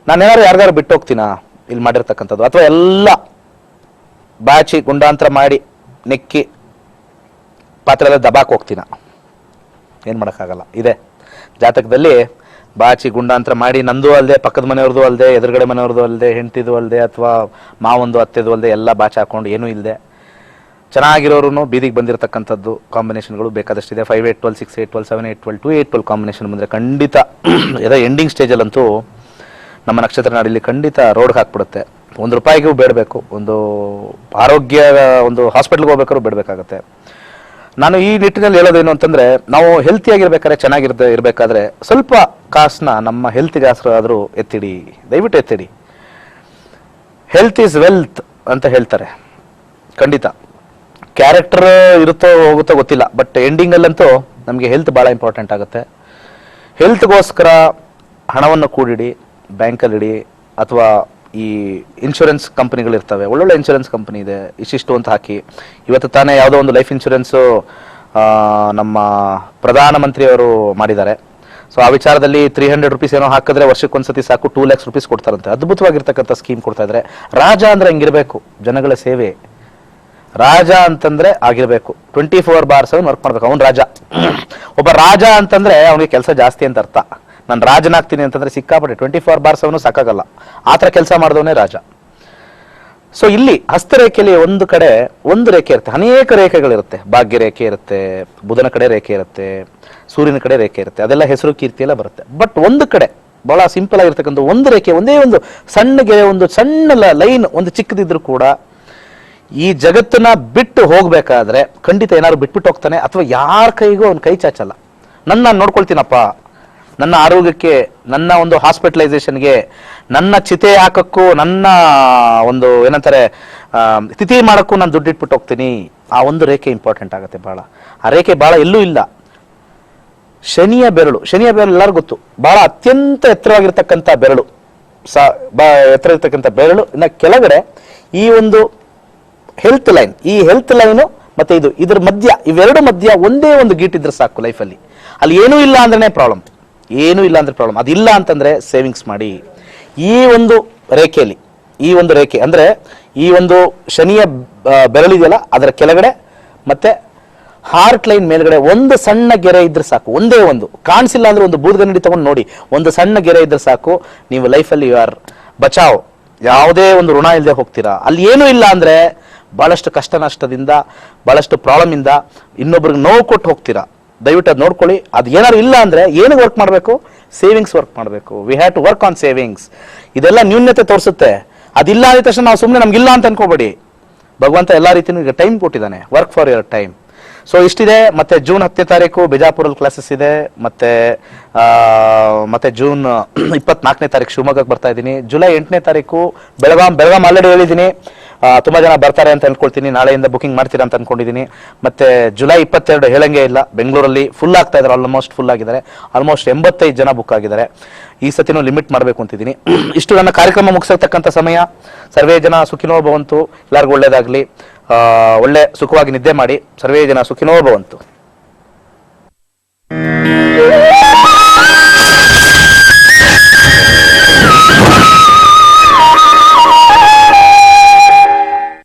ನಾನೇನಾದ್ರು ಯಾರಿಗಾರು ಬಿಟ್ಟು ಹೋಗ್ತೀನಾ ಇಲ್ಲಿ ಮಾಡಿರ್ತಕ್ಕಂಥದ್ದು, ಅಥವಾ ಎಲ್ಲ ಬಾಚಿ ಗುಂಡಾಂತರ ಮಾಡಿ ನೆಕ್ಕಿ ಪಾತ್ರೆಲ್ಲ ದಬಾಕ್ ಹೋಗ್ತೀನಾ? ಏನು ಮಾಡೋಕ್ಕಾಗಲ್ಲ. ಇದೆ ಜಾತಕದಲ್ಲಿ ಬಾಚಿ ಗುಂಡಾಂತರ ಮಾಡಿ, ನಂದು ಅಲ್ಲದೆ, ಪಕ್ಕದ ಮನೆಯವ್ರದ್ದು ಅಲ್ಲದೆ, ಎದುರುಗಡೆ ಮನೆಯವ್ರದ್ದು ಅಲ್ಲದೆ, ಹೆಂಡತಿದು ಅಲ್ಲದೆ, ಅಥವಾ ಮಾವೊಂದು ಅತ್ತೆದು ಅಲ್ಲದೆ ಎಲ್ಲ ಬಾಚಿ ಹಾಕೊಂಡು ಏನೂ ಇಲ್ಲದೆ ಚೆನ್ನಾಗಿರೋರು ಬೀದಿಗೆ ಬಂದಿರತಕ್ಕಂಥದ್ದು ಕಾಂಬಿನೇಷನ್ಗಳು ಬೇಕಾದಷ್ಟಿದೆ. 5 8 12 6 8 12 7 8 12 2 8 12 ಕಾಂಬಿನೇಷನ್ ಬಂದರೆ ಖಂಡಿತ ಏನೋ ಎಂಡಿಂಗ್ ಸ್ಟೇಜಲ್ಲಂತೂ ನಮ್ಮ ನಕ್ಷತ್ರ ನಾಡಿಲಿ ಖಂಡಿತ ರೋಡ್ಗೆ ಹಾಕ್ಬಿಡುತ್ತೆ. ₹1 ಬೇಡಬೇಕು, ಒಂದು ಆರೋಗ್ಯ ಒಂದು ಹಾಸ್ಪಿಟ್ಲ್ಗೆ ಹೋಗ್ಬೇಕಾದ್ರೂ ಬೇಡಬೇಕಾಗತ್ತೆ. ನಾನು ಈ ನಿಟ್ಟಿನಲ್ಲಿ ಹೇಳೋದೇನು ಅಂತಂದರೆ, ನಾವು ಹೆಲ್ತಿಯಾಗಿರ್ಬೇಕಾದ್ರೆ, ಇರಬೇಕಾದ್ರೆ ಸ್ವಲ್ಪ ಕಾಸನ್ನ ನಮ್ಮ ಹೆಲ್ತಿಗೆ ಆದರೂ ಎತ್ತಿಡಿ, ದಯವಿಟ್ಟು ಎತ್ತಿಡಿ. ಹೆಲ್ತ್ ಈಸ್ ವೆಲ್ತ್ ಅಂತ ಹೇಳ್ತಾರೆ, ಖಂಡಿತ. ಕ್ಯಾರೆಕ್ಟರ್ ಇರುತ್ತೋ ಹೋಗುತ್ತೋ ಗೊತ್ತಿಲ್ಲ, ಬಟ್ ಎಂಡಿಂಗಲ್ಲಂತೂ ನಮಗೆ ಹೆಲ್ತ್ ಭಾಳ ಇಂಪಾರ್ಟೆಂಟ್ ಆಗುತ್ತೆ. ಹೆಲ್ತ್ಗೋಸ್ಕರ ಹಣವನ್ನು ಕೂಡಿಡಿ, ಬ್ಯಾಂಕಲ್ಲಿಡಿ, ಅಥವಾ ಈ ಇನ್ಶೂರೆನ್ಸ್ ಕಂಪನಿಗಳಿರ್ತವೆ, ಒಳ್ಳೊಳ್ಳೆ ಇನ್ಶೂರೆನ್ಸ್ ಕಂಪನಿ ಇದೆ, ಇಷ್ಟಿಷ್ಟು ಅಂತ ಹಾಕಿ. ಇವತ್ತು ತಾನೇ ಯಾವುದೋ ಒಂದು ಲೈಫ್ ಇನ್ಶೂರೆನ್ಸು ನಮ್ಮ ಪ್ರಧಾನಮಂತ್ರಿಯವರು ಮಾಡಿದ್ದಾರೆ. ಸೊ ಆ ವಿಚಾರದಲ್ಲಿ ₹300 ಏನೋ ಹಾಕಿದ್ರೆ ವರ್ಷಕ್ಕೊಂದ್ಸತಿ ಸಾಕು ₹2 lakhs ಕೊಡ್ತಾರಂತೆ. ಅದ್ಭುತವಾಗಿರ್ತಕ್ಕಂಥ ಸ್ಕೀಮ್ ಕೊಡ್ತಾ ಇದ್ದಾರೆ. ರಾಜ ಅಂದ್ರೆ ಹಂಗಿರ್ಬೇಕು, ಜನಗಳ ಸೇವೆ. ರಾಜ ಅಂತಂದ್ರೆ ಆಗಿರ್ಬೇಕು, 24/7 ವರ್ಕ್ ಮಾಡ್ಬೇಕು. ಅವ್ನು ರಾಜ. ಒಬ್ಬ ರಾಜ ಅಂತಂದ್ರೆ ಅವನಿಗೆ ಕೆಲಸ ಜಾಸ್ತಿ ಅಂತ ಅರ್ಥ. ನಾನು ರಾಜನಾಗ್ತೀನಿ ಅಂತಂದ್ರೆ ಸಿಕ್ಕಾಪಟ್ಟೆ 24/7 ಸಾಕಾಗಲ್ಲ, ಆ ಥರ ಕೆಲಸ ಮಾಡಿದವನೇ ರಾಜ. ಸೊ ಇಲ್ಲಿ ಹಸ್ತರೇಖೆಯಲ್ಲಿ ಒಂದು ಕಡೆ ಒಂದು ರೇಖೆ ಇರುತ್ತೆ, ಅನೇಕ ರೇಖೆಗಳಿರುತ್ತೆ. ಭಾಗ್ಯ ರೇಖೆ ಇರುತ್ತೆ, ಬುಧನ ಕಡೆ ರೇಖೆ ಇರುತ್ತೆ, ಸೂರ್ಯನ ಕಡೆ ರೇಖೆ ಇರುತ್ತೆ, ಅದೆಲ್ಲ ಹೆಸರು ಕೀರ್ತಿ ಎಲ್ಲ ಬರುತ್ತೆ. ಬಟ್ ಒಂದು ಕಡೆ ಬಹಳ ಸಿಂಪಲ್ ಆಗಿರ್ತಕ್ಕಂಥ ಒಂದು ರೇಖೆ, ಒಂದೇ ಒಂದು ಸಣ್ಣಗೆ, ಒಂದು ಸಣ್ಣ ಲೈನ್, ಒಂದು ಚಿಕ್ಕದಿದ್ರು ಕೂಡ ಈ ಜಗತ್ತನ್ನ ಬಿಟ್ಟು ಹೋಗ್ಬೇಕಾದ್ರೆ ಖಂಡಿತ ಏನಾದ್ರು ಬಿಟ್ಬಿಟ್ಟು ಹೋಗ್ತಾನೆ, ಅಥವಾ ಯಾರ ಕೈಗೂ ಅವ್ನ ಕೈ ಚಾಚಲ್ಲ. ನಾನು ನೋಡ್ಕೊಳ್ತೀನಪ್ಪ, ನನ್ನ ಆರೋಗ್ಯಕ್ಕೆ, ನನ್ನ ಒಂದು ಹಾಸ್ಪಿಟಲೈಸೇಷನ್ಗೆ, ನನ್ನ ಚಿತೆ ಹಾಕಕ್ಕೂ, ನನ್ನ ಒಂದು ಏನಂತಾರೆ ತಿಥಿ ಮಾಡೋಕ್ಕೂ ನಾನು ದುಡ್ಡಿಟ್ಬಿಟ್ಟು ಹೋಗ್ತೀನಿ. ಆ ಒಂದು ರೇಖೆ ಇಂಪಾರ್ಟೆಂಟ್ ಆಗುತ್ತೆ ಭಾಳ. ಆ ರೇಖೆ ಭಾಳ ಎಲ್ಲೂ ಇಲ್ಲ. ಶನಿಯ ಬೆರಳು ಎಲ್ಲರಿಗೂ ಗೊತ್ತು, ಬಹಳ ಅತ್ಯಂತ ಎತ್ತರವಾಗಿರ್ತಕ್ಕಂಥ ಬೆರಳು, ಎತ್ತರ ಇರ್ತಕ್ಕಂಥ ಬೆರಳು ಇನ್ನ ಕೆಳಗಡೆ ಈ ಒಂದು ಹೆಲ್ತ್ ಲೈನ್, ಈ ಹೆಲ್ತ್ ಲೈನು ಮತ್ತೆ ಇದ್ರ ಮಧ್ಯ, ಇವೆರಡು ಮಧ್ಯ ಒಂದೇ ಒಂದು ಗೀಟಿದ್ರೆ ಸಾಕು ಲೈಫಲ್ಲಿ. ಅಲ್ಲಿ ಏನೂ ಇಲ್ಲ ಅಂದ್ರೆ ಪ್ರಾಬ್ಲಮ್, ಏನೂ ಇಲ್ಲ ಅಂದ್ರೆ ಪ್ರಾಬ್ಲಮ್. ಅದಿಲ್ಲ ಅಂತಂದ್ರೆ ಸೇವಿಂಗ್ಸ್ ಮಾಡಿ. ಈ ಒಂದು ರೇಖೆಯಲ್ಲಿ, ಈ ಒಂದು ರೇಖೆ ಅಂದ್ರೆ ಈ ಒಂದು ಶನಿಯ ಬೆರಳಿದೆಯಲ್ಲ ಅದರ ಕೆಳಗಡೆ ಮತ್ತೆ ಹಾರ್ಟ್ ಲೈನ್ ಮೇಲ್ಗಡೆ ಒಂದು ಸಣ್ಣ ಗೆರೆ ಇದ್ರೆ ಸಾಕು, ಒಂದೇ ಒಂದು, ಕಾಣಿಸಿಲ್ಲ ಅಂದ್ರೆ ಒಂದು ಬೂದ್ಗನ್ನಡಿ ತಗೊಂಡು ನೋಡಿ, ಒಂದು ಸಣ್ಣ ಗೆರೆ ಇದ್ರೆ ಸಾಕು, ನೀವು ಲೈಫಲ್ಲಿ ಯು ಆರ್ ಬಚಾವ್, ಯಾವುದೇ ಒಂದು ಋಣ ಇಲ್ಲದೆ ಹೋಗ್ತೀರಾ. ಅಲ್ಲಿ ಏನೂ ಇಲ್ಲ ಅಂದ್ರೆ ಬಹಳಷ್ಟು ಕಷ್ಟ ನಷ್ಟದಿಂದ, ಬಹಳಷ್ಟು ಪ್ರಾಬ್ಲಮ್ ಇಂದ ಇನ್ನೊಬ್ರಿಗೆ ನೋವು ಕೊಟ್ಟು ಹೋಗ್ತೀರಾ. ದಯವಿಟ್ಟು ಅದು ನೋಡ್ಕೊಳ್ಳಿ. ಅದು ಏನಾದ್ರು ಇಲ್ಲ ಅಂದ್ರೆ ಏನು ವರ್ಕ್ ಮಾಡಬೇಕು? ಸೇವಿಂಗ್ಸ್ ವರ್ಕ್ ಮಾಡಬೇಕು. We have to work on savings. ಇದೆಲ್ಲ ನ್ಯೂನ್ಯತೆ ತೋರಿಸುತ್ತೆ. ಅದಿಲ್ಲ ಆದ ತಕ್ಷಣ ನಾವು ಸುಮ್ಮನೆ ನಮ್ಗಿಲ್ಲ ಅಂತ ಅನ್ಕೋಬೇಡಿ. ಭಗವಂತ ಎಲ್ಲಾ ರೀತಿಯೂ ಈಗ ಟೈಮ್ ಕೊಟ್ಟಿದ್ದಾನೆ. Work for your time. So ಇಷ್ಟಿದೆ. ಮತ್ತೆ ಜೂನ್ 10ನೇ ತಾರೀಕು ಬಿಜಾಪುರಲ್ಲಿ ಕ್ಲಾಸಸ್ ಇದೆ. ಮತ್ತೆ ಜೂನ್ 24ನೇ ತಾರೀಕು ಶಿವಮೊಗ್ಗಕ್ಕೆ ಬರ್ತಾ ಇದ್ದೀನಿ. ಜುಲೈ 8ನೇ ತಾರೀಕು ಬೆಳಗಾಂ ಆಲ್ರೆಡಿ ಹೇಳಿದ್ದೀನಿ. ತುಂಬಾ ಜನ ಬರ್ತಾರೆ ಅಂತ ಅನ್ಕೊಳ್ತೀನಿ. ನಾಳೆಯಿಂದ ಬುಕಿಂಗ್ ಮಾಡ್ತೀರಾ ಅಂತ ಅನ್ಕೊಂಡಿದ್ದೀನಿ. ಮತ್ತೆ ಜುಲೈ 22 ಹೇಳಂಗೆ ಇಲ್ಲ, ಬೆಂಗಳೂರಲ್ಲಿ ಫುಲ್ ಆಗ್ತಾ ಇದ್ದಾರೆ, ಆಲ್ಮೋಸ್ಟ್ ಫುಲ್ ಆಗಿದ್ದಾರೆ. ಆಲ್ಮೋಸ್ಟ್ 85 ಜನ ಬುಕ್ ಆಗಿದ್ದಾರೆ. ಈ ಸತಿನೂ ಲಿಮಿಟ್ ಮಾಡಬೇಕು ಅಂತಿದ್ದೀನಿ. ಇಷ್ಟು ನನ್ನ ಕಾರ್ಯಕ್ರಮ ಮುಗಿಸತಕ್ಕಂಥ ಸಮಯ. ಸರ್ವೇ ಜನ ಸುಖಿನೋ ಭವಂತು. ಎಲ್ಲರಿಗೂ ಒಳ್ಳೇದಾಗ್ಲಿ. ಒಳ್ಳೆ ಸುಖವಾಗಿ ನಿದ್ದೆ ಮಾಡಿ. ಸರ್ವೇ ಜನ ಸುಖಿನೋ ಭವಂತು.